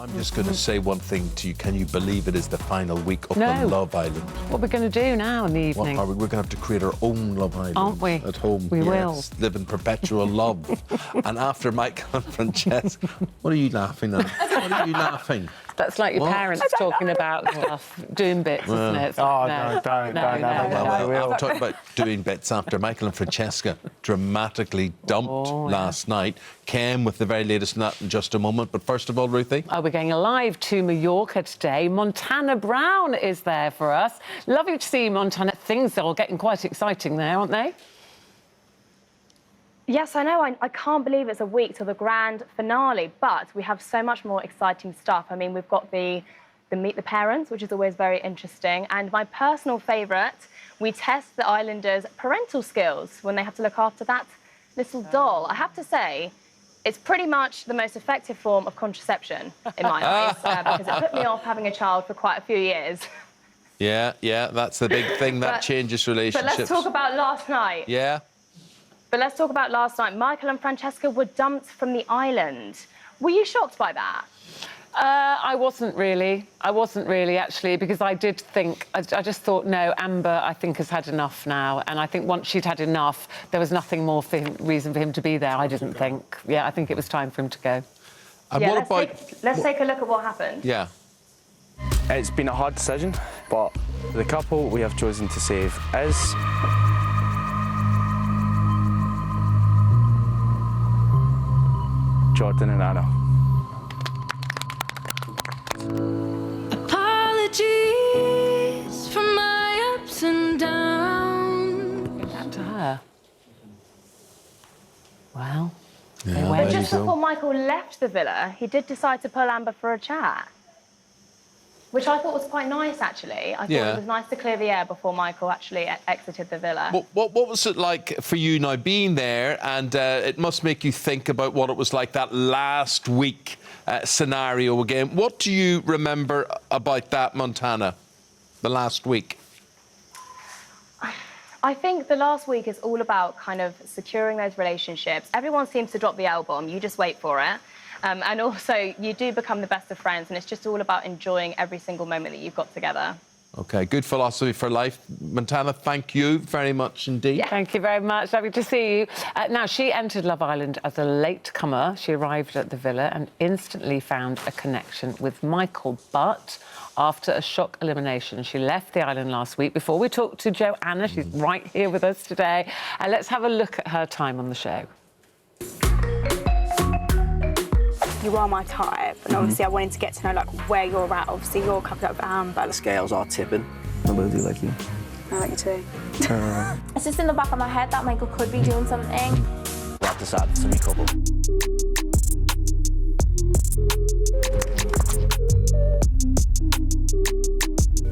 I'm just going to say one thing to you. Can you believe it is the final week up No. on Love Island? What we're going to do now in the evening? What are we? We're going to have to create our own Love Island. Aren't we? At home. We yes. will. Live in perpetual love. And after Michael and Francesca... What are you laughing at? What are you laughing? That's like your parents talking about stuff, doing bits, isn't it? Oh, no, don't. I'm talking about doing bits after Michael and Francesca dramatically dumped last night. Came with the very latest on that in just a moment. But first of all, Ruthie... We're going live to Mallorca today. Montana Brown is there for us. Lovely to see you, Montana. Things are getting quite exciting there, aren't they? Yes, I know. I can't believe it's a week till the grand finale, but we have so much more exciting stuff. I mean, we've got the Meet the Parents, which is always very interesting, and my personal favourite, we test the islanders' parental skills when they have to look after that little doll. I have to say, it's pretty much the most effective form of contraception in my eyes, because it put me off having a child for quite a few years. Yeah, that's the big thing that changes relationships. But let's talk about last night. Yeah? But let's talk about last night. Michael and Francesca were dumped from the island. Were you shocked by that? I wasn't really, actually, because I did think... I just thought, no, Amber, I think, has had enough now. And I think once she'd had enough, there was nothing more reason for him to be there, I didn't think. Yeah, I think it was time for him to go. And yeah, what let's take a look at what happened. Yeah. It's been a hard decision, but the couple we have chosen to save is... Jordan and Anna. Apologies for my ups and downs. Back to her. Well, Yeah, But just before Michael left the villa, he did decide to pull Amber for a chat, which I thought was quite nice, actually. I thought it was nice to clear the air before Michael actually exited the villa. What was it like for you now being there? And it must make you think about what it was like that last week scenario again. What do you remember about that, Montana, the last week? I think the last week is all about kind of securing those relationships. Everyone seems to drop the L-bomb. You just wait for it. And also, you do become the best of friends, and it's just all about enjoying every single moment that you've got together. OK, good philosophy for life. Montana, thank you very much indeed. Yeah. Thank you very much. Lovely to see you. Now, she entered Love Island as a latecomer. She arrived at the villa and instantly found a connection with Michael. But after a shock elimination, she left the island last week. Before we talk to Joanna, she's right here with us today. And let's have a look at her time on the show. You are my type, and obviously I wanted to get to know like where you're at. Obviously you're coupled up with Amber. The scales are tipping. I really do like you. I like you too. It's just in the back of my head that Michael could be doing something. We have decided to be couple.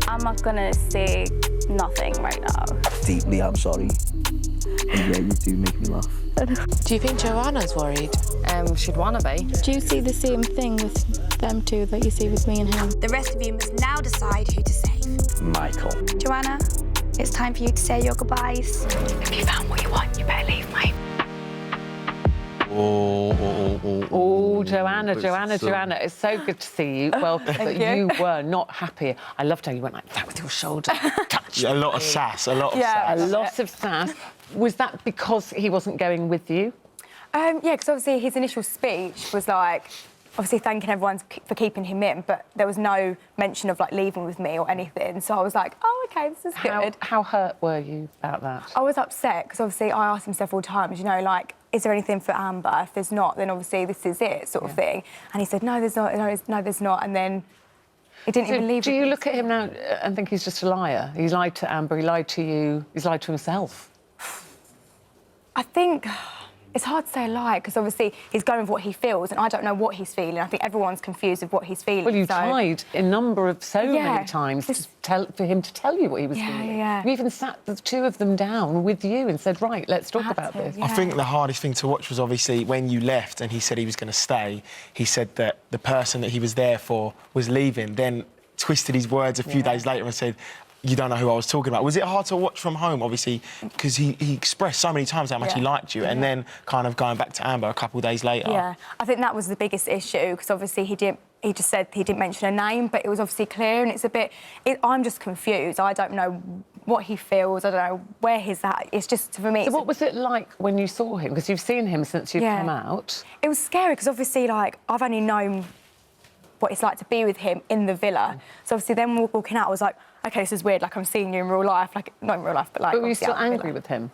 I'm not gonna say nothing right now. Deeply, I'm sorry. And yeah, you do make me laugh. Do you think Joanna's worried? She'd want to be. Do you see the same thing with them two that you see with me and him? The rest of you must now decide who to save. Michael. Joanna, it's time for you to say your goodbyes. If you found what you want, you better leave, mate. Oh, Joanna, it's so good to see you. Well, but you were not happy. I loved how you went like that with your shoulder. A lot of sass, a lot of sass. A lot of sass. Was that because he wasn't going with you? Yeah, because obviously his initial speech was like, obviously thanking everyone for keeping him in, but there was no mention of like leaving with me or anything. So I was like, oh, OK, this is good. How hurt were you about that? I was upset because obviously I asked him several times, you know, like, is there anything for Amber? If there's not, then obviously this is it, sort of thing. And he said, no, there's not, no, there's not. And then he didn't even leave. Do you look at him now and think he's just a liar? He lied to Amber, he lied to you, he's lied to himself. I think it's hard to say a lie because obviously he's going with what he feels and I don't know what he's feeling. I think everyone's confused with what he's feeling. Well, you tried a number of many times for him to tell you what he was feeling. Yeah. You even sat the two of them down with you and said, right, let's talk about this. I think the hardest thing to watch was obviously when you left and he said he was going to stay, he said that the person that he was there for was leaving, then twisted his words a few days later and said, you don't know who I was talking about. Was it hard to watch from home, obviously, because he expressed so many times how much he liked you, and then kind of going back to Amber a couple of days later? Yeah, I think that was the biggest issue, because obviously he didn't he just said he didn't mention a name, but it was obviously clear, and it's a bit... I'm just confused. I don't know what he feels. I don't know where he's at. It's just, for me... So what was it like when you saw him? Because you've seen him since you've come out. It was scary, because obviously, like, I've only known what it's like to be with him in the villa. So obviously then we were walking out, I was like, OK, this is weird, like, I'm seeing you in real life. Like, not in real life, but, like... But were you still angry with him?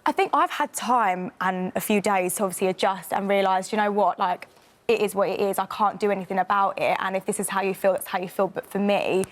I think I've had time and a few days to obviously adjust and realise, you know what, like, it is what it is. I can't do anything about it. And if this is how you feel, that's how you feel. But for me,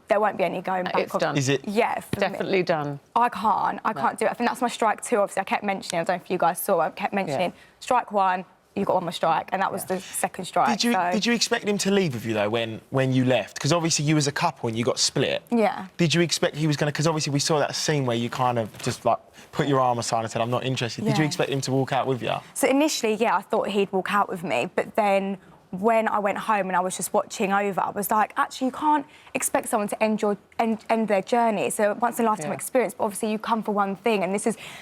there won't be any going back. It's done. Is it? Yeah. Definitely done. I can't do it. I think that's my strike 2, obviously. I kept mentioning, I don't know if you guys saw, I kept mentioning strike 1, you got on my strike, and that was the second strike. Did you expect him to leave with you, though, when you left? Because obviously you was a couple and you got split. Yeah. Did you expect he was going to... Because obviously we saw that scene where you kind of just, like, put your arm aside and said, I'm not interested. Did you expect him to walk out with you? So initially, yeah, I thought he'd walk out with me, but then when I went home and I was just watching over, I was like, actually, you can't expect someone to end their journey. It's a once-in-a-lifetime experience, but obviously you come for one thing, and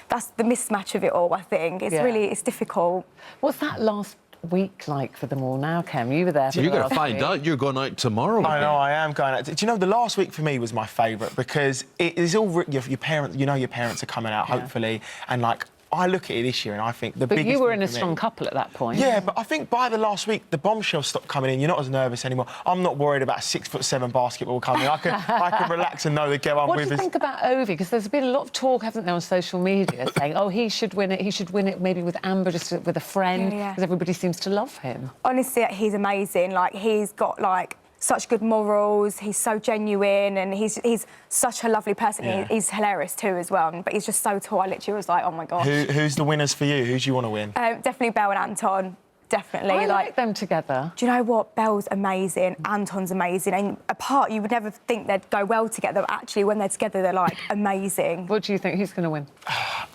that's the mismatch of it all, I think. It's really, it's difficult. What's that last week like for them all now, Kem? You were there for You're going to find out. You're going out tomorrow. I know, I am going out. Do you know, the last week for me was my favourite, because it is all... Your parents, you know your parents are coming out, hopefully, and, like, I look at it this year and I think the biggest... But you were in a strong couple at that point. Yeah, but I think by the last week, the bombshells stopped coming in. You're not as nervous anymore. I'm not worried about 6'7" basketball coming. I can relax and know the girl I'm with is... What do you think about Ovi? Because there's been a lot of talk, hasn't there, on social media saying, oh, he should win it maybe with Amber, just with a friend, because everybody seems to love him. Honestly, he's amazing. Like, he's got, like, such good morals, he's so genuine, and he's such a lovely person. Yeah. He's hilarious too as well, but he's just so tall. I literally was like, oh my God. Who's the winners for you? Who do you want to win? Definitely Belle and Anton. Definitely. I like them together. Do you know what? Belle's amazing, Anton's amazing, and apart, you would never think they'd go well together, but actually, when they're together, they're, like, amazing. What do you think? Who's going to win?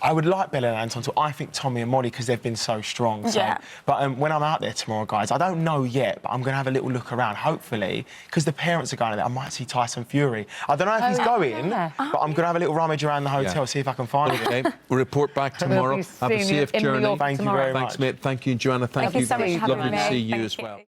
I would like Bella and Anton to. I think Tommy and Molly, because they've been so strong. So. Yeah. But when I'm out there tomorrow, guys, I don't know yet, but I'm going to have a little look around, hopefully, because the parents are going there. I might see Tyson Fury. I don't know if he's going, but I'm going to have a little rummage around the hotel, see if I can find him. Okay, we'll report back tomorrow. Have a safe journey. Thank you very much. Thanks, mate. Thank you, Joanna. Thank you. so much for having Lovely to me. see you Thank as well.